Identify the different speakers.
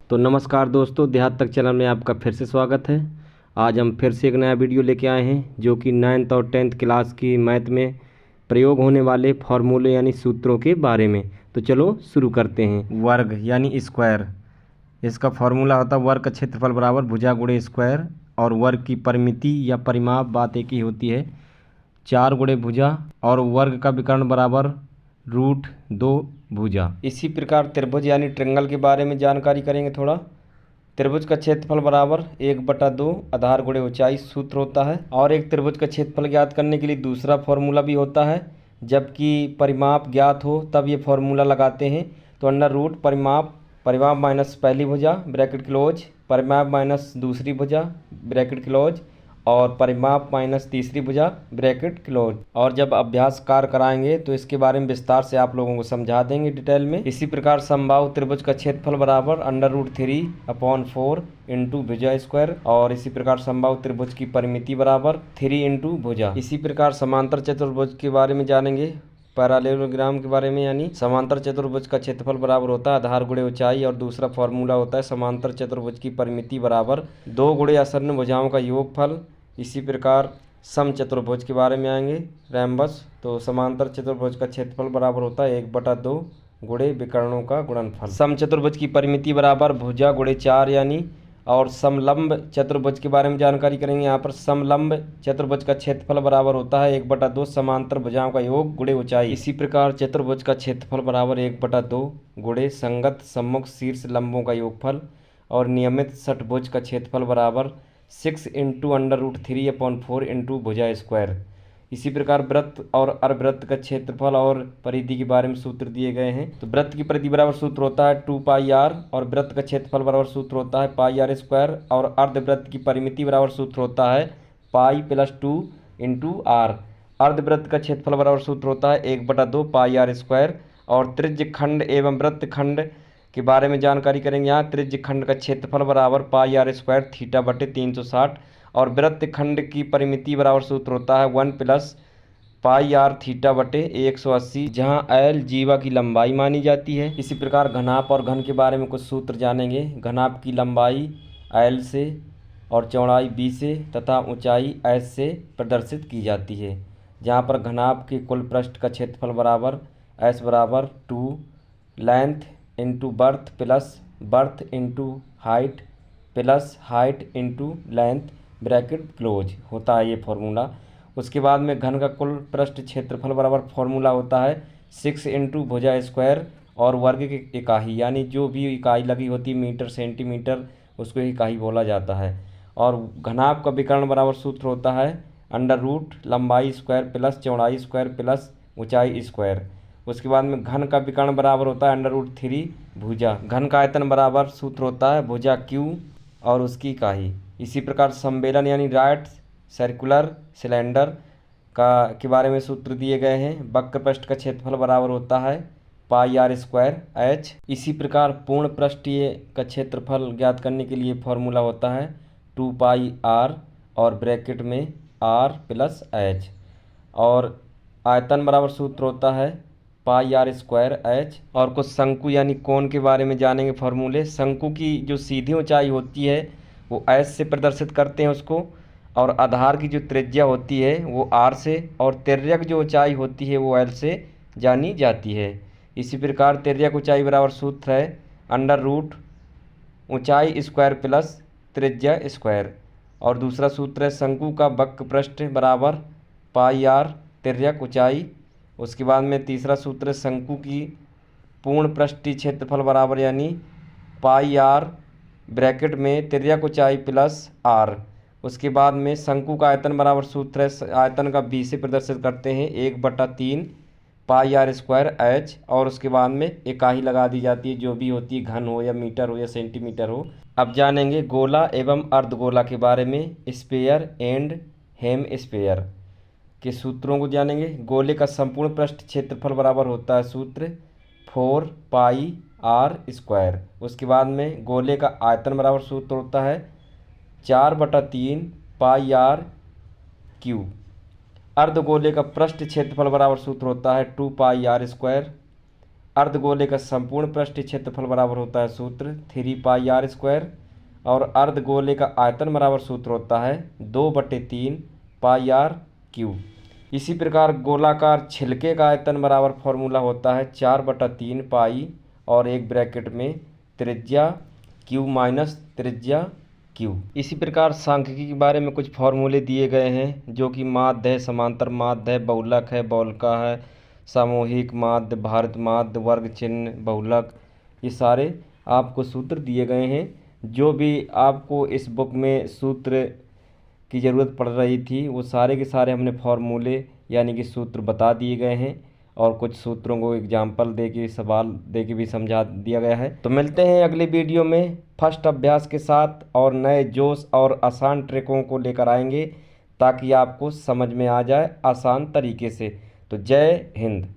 Speaker 1: तो नमस्कार दोस्तों, देहात तक चैनल में आपका फिर से स्वागत है। आज हम फिर से एक नया वीडियो लेके आए हैं जो कि 9th और 10th क्लास की मैथ में प्रयोग होने वाले फॉर्मूले यानी सूत्रों के बारे में। तो चलो शुरू करते हैं। वर्ग यानी स्क्वायर, इसका फॉर्मूला होता है वर्ग का क्षेत्रफल बराबर भुजा गुणे स्क्वायर। और वर्ग की परिमिति या परिमाप बात एक ही होती है, 4 गुणे भुजा, और वर्ग का विकर्ण बराबर √2 भुजा। इसी प्रकार त्रिभुज यानी ट्रिंगल के बारे में जानकारी करेंगे थोड़ा। त्रिभुज का क्षेत्रफल बराबर 1/2 आधार गुणे ऊंचाई सूत्र होता है। और एक त्रिभुज का क्षेत्रफल ज्ञात करने के लिए दूसरा फॉर्मूला भी होता है, जबकि परिमाप ज्ञात हो तब ये फॉर्मूला लगाते हैं। तो अंडर रूट परिमाप माइनस पहली भुजा ब्रैकेट क्लोज, परिमाप माइनस दूसरी भुजा ब्रैकेट क्लोज, और परिमाप माइनस तीसरी भुजा ब्रैकेट क्लोज। और जब अभ्यास कार्य कराएंगे तो इसके बारे में विस्तार से आप लोगों को समझा देंगे डिटेल में। इसी प्रकार समबाहु त्रिभुज का क्षेत्रफल बराबर √3/4 इंटू भुजा स्क्वायर। और इसी प्रकार समबाहु त्रिभुज की परिमिति बराबर 3 इंटू भुजा। इसी प्रकार समांतर चतुर्भुज के बारे में जानेंगे, पैरालेलोग्राम के बारे में। यानी समांतर चतुर्भुज का क्षेत्रफल बराबर होता है आधार गुणे ऊंचाई, और दूसरा फॉर्मूला होता है समांतर चतुर्भुज की परिमिति बराबर 2 गुणे आसन्न भुजाओं का योगफल। इसी प्रकार सम चतुर्भुज के बारे में आएंगे, रैम्बस। तो समांतर चतुर्भुज का क्षेत्रफल बराबर होता है 1/2 गुणे विकर्णों का गुणनफल। सम चतुर्भुज की परिमिति बराबर भुजा गुणे 4 यानी। और समलंब चतुर्भुज के बारे में जानकारी करेंगे। यहाँ पर समलंब चतुर्भुज का क्षेत्रफल बराबर होता है 1/2 समांतर भुजाओं का योग गुणे ऊंचाई। इसी प्रकार चतुर्भुज का क्षेत्रफल बराबर 1/2 गुणे संगत सम्मुख शीर्ष लंबों का योगफल। और नियमित षटभुज का क्षेत्रफल बराबर 6 इंटू √3/4 इंटू भुजा स्क्वायर। इसी प्रकार वृत्त और अर्धवृत्त का क्षेत्रफल और परिधि के बारे में सूत्र दिए गए हैं। तो वृत्त की परिधि बराबर सूत्र होता है 2πr, और वृत्त का क्षेत्रफल बराबर सूत्र होता है πr²। और अर्धवृत्त की परिमिति बराबर सूत्र होता है π+2 इंटू r। अर्धवृत्त का क्षेत्रफल बराबर सूत्र होता है 1/2 πr²। और त्रिज्य खंड एवं वृत्त खंड के बारे में जानकारी करेंगे। यहाँ त्रिज्य खंड का क्षेत्रफल बराबर πr² θ/360। और वृत्त खंड की परिमिति बराबर सूत्र होता है 1 + πr θ/180, जहाँ l जीवा की लंबाई मानी जाती है। इसी प्रकार घनाप और घन के बारे में कुछ सूत्र जानेंगे। घनाप की लंबाई l से और चौड़ाई b से तथा ऊंचाई h से प्रदर्शित की जाती है। जहाँ पर घनाप के कुल पृष्ठ का क्षेत्रफल बराबर s बराबर 2 length into birth plus birth into height plus height into length bracket close होता है ये फॉर्मूला। उसके बाद में घन का कुल पृष्ठ क्षेत्रफल बराबर फॉर्मूला होता है 6 इंटू भुजा स्क्वायर। और वर्ग की इकाई यानी जो भी इकाई लगी होती है मीटर सेंटीमीटर, उसको इकाई बोला जाता है। और घनाप का विकर्ण बराबर सूत्र होता है अंडर रूट लंबाई स्क्वायर प्लस चौड़ाई स्क्वायर प्लस ऊंचाई स्क्वायर। उसके बाद में घन का विकर्ण बराबर होता है √3 भुजा। घन का आयतन बराबर सूत्र होता है भुजा क्यू और उसकी इकाई। इसी प्रकार सम्मेलन यानी राइट सर्कुलर सिलेंडर के बारे में सूत्र दिए गए हैं। वक्र पृष्ठ का क्षेत्रफल बराबर होता है πr²h। इसी प्रकार पूर्ण पृष्ठीय का क्षेत्रफल ज्ञात करने के लिए फॉर्मूला होता है 2πr और ब्रैकेट में r + h। और आयतन बराबर सूत्र होता है πr²h। और कुछ शंकु यानी कोण के बारे में जानेंगे फॉर्मूले। शंकु की जो सीधी ऊंचाई होती है वो h से प्रदर्शित करते हैं उसको, और आधार की जो त्रिज्या होती है वो r से, और तिर्यक जो ऊंचाई होती है वो l से जानी जाती है। इसी प्रकार तिर्यक ऊंचाई बराबर सूत्र है अंडर रूट ऊंचाई स्क्वायर प्लस त्रिज्या स्क्वायर। और दूसरा सूत्र है शंकु का वक्र पृष्ठ बराबर πr तिर्यक ऊंचाई। उसके बाद में तीसरा सूत्र है शंकु की पूर्ण पृष्ठीय क्षेत्रफल बराबर यानी πr ब्रैकेट में तिर्यक ऊंचाई प्लस r। उसके बाद में शंकु का आयतन बराबर सूत्र है, आयतन का b से प्रदर्शित करते हैं 1/3 πr²h। और उसके बाद में इकाई लगा दी जाती है जो भी होती है, घन हो या मीटर हो या सेंटीमीटर हो। अब जानेंगे गोला एवं अर्धगोला के बारे में, स्फीयर एंड हेम स्फीयर के सूत्रों को जानेंगे। गोले का संपूर्ण पृष्ठ क्षेत्रफल बराबर होता है सूत्र 4πr²। उसके बाद में गोले का आयतन बराबर सूत्र होता है 4/3 πr³। अर्धगोले का पृष्ठ क्षेत्रफल बराबर सूत्र होता है 2πr²। अर्धगोले का संपूर्ण पृष्ठीय क्षेत्रफल बराबर होता है सूत्र 3πr²। और अर्धगोले का आयतन बराबर सूत्र होता है 2/3πr³। इसी प्रकार गोलाकार छिलके का आयतन बराबर फॉर्मूला होता है 4/3π और एक ब्रैकेट में त्रिज्या q माइनस त्रिज्या q। इसी प्रकार सांख्यिकी के बारे में कुछ फॉर्मूले दिए गए हैं, जो कि माध्य है, समांतर माध्य है, बहुलक है, बहुलका है, सामूहिक माध्य, भारित माध्य, वर्ग चिन्ह, बहुलक, ये सारे आपको सूत्र दिए गए हैं। जो भी आपको इस बुक में सूत्र की ज़रूरत पड़ रही थी वो सारे के सारे हमने फॉर्मूले यानी कि सूत्र बता दिए गए हैं, और कुछ सूत्रों को एग्जाम्पल दे के, सवाल दे के भी समझा दिया गया है। तो मिलते हैं अगले वीडियो में फर्स्ट अभ्यास के साथ, और नए जोश और आसान ट्रिकों को लेकर आएंगे, ताकि आपको समझ में आ जाए आसान तरीके से। तो जय हिंद।